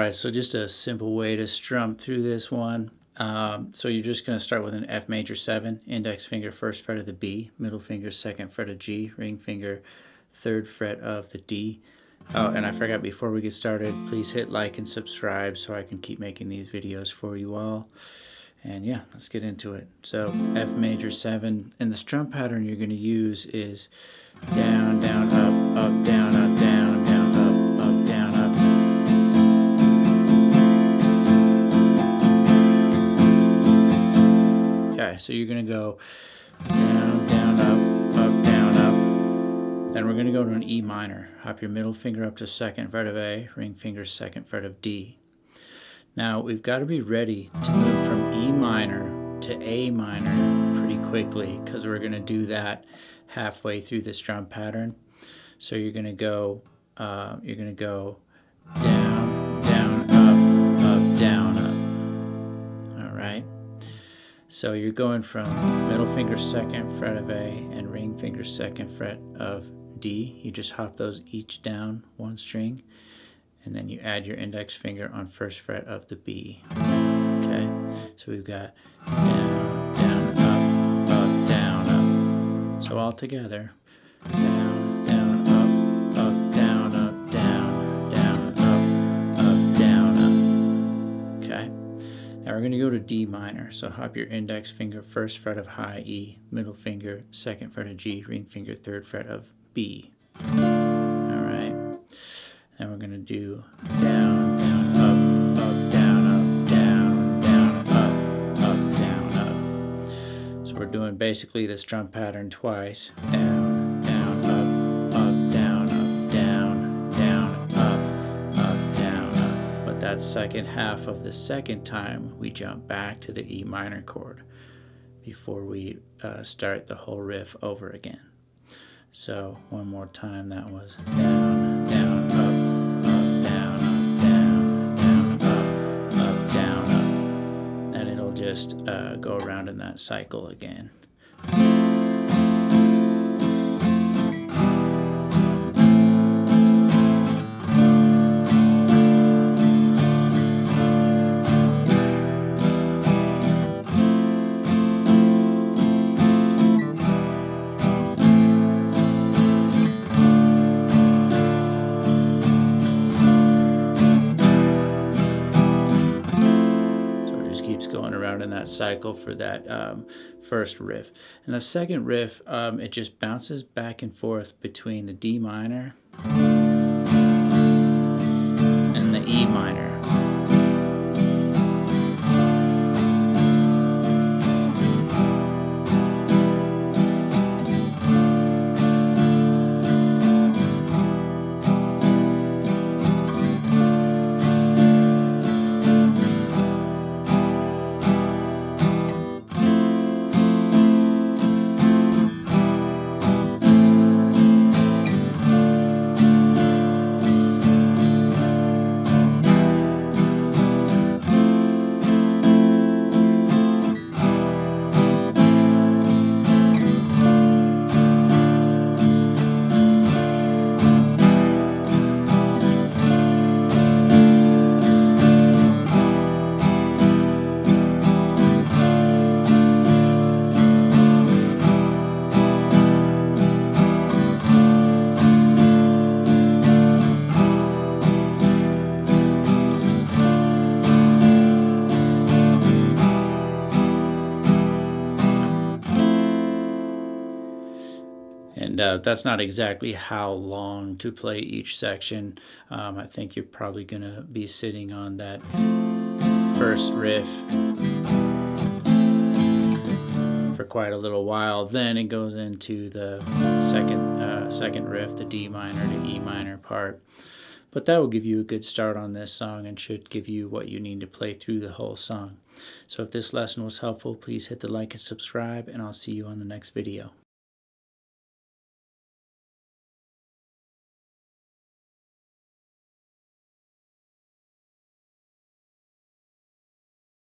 Alright, so just a simple way to strum through this one. So you're just going to start with an F major 7, index finger 1st fret of the B, middle finger 2nd fret of G, ring finger 3rd fret of the D. Oh, and I forgot, before we get started, please hit like and subscribe so I can keep making these videos for you all. And yeah, let's get into it. So F major 7, and the strum pattern you're going to use is down, down, up, down, down, up, down, up. Okay, so you're going to go down, down, up, down, up. Then we're going to go to an E minor. Hop your middle finger up to 2nd fret of A, ring finger 2nd fret of D. Now we've got to be ready to move from E minor to A minor pretty quickly, because we're going to do that halfway through the strum pattern. So you're going to go down, down, up, down, up. All right. So you're going from middle finger 2nd fret of A and ring finger 2nd fret of D. You just hop those each down one string, and then you add your index finger on 1st fret of the B. Okay, so we've got down, down, up, down, up. So all together, down, down, up, down, down, up, down, up. Okay. Now we're going to go to D minor, so hop your index finger 1st fret of high E, middle finger 2nd fret of G, ring finger 3rd fret of B. Alright, then we're going to do down, down, up, down, down, up, down, up. So we're doing basically the strum pattern twice. Down, down, up, down, down, up, down, up. But that second half of the second time, we jump back to the E minor chord before we start the whole riff over again. So one more time, that was down, down, up, down, down, up, down, up. And it'll just go around in that cycle again. Going around in that cycle for that first riff. And the second riff, it just bounces back and forth between the D minor and the E minor. And that's not exactly how long to play each section. I think you're probably going to be sitting on that first riff for quite a little while. Then it goes into the second riff, the D minor to E minor part. But that will give you a good start on this song and should give you what you need to play through the whole song. So if this lesson was helpful, please hit the like and subscribe, and I'll see you on the next video.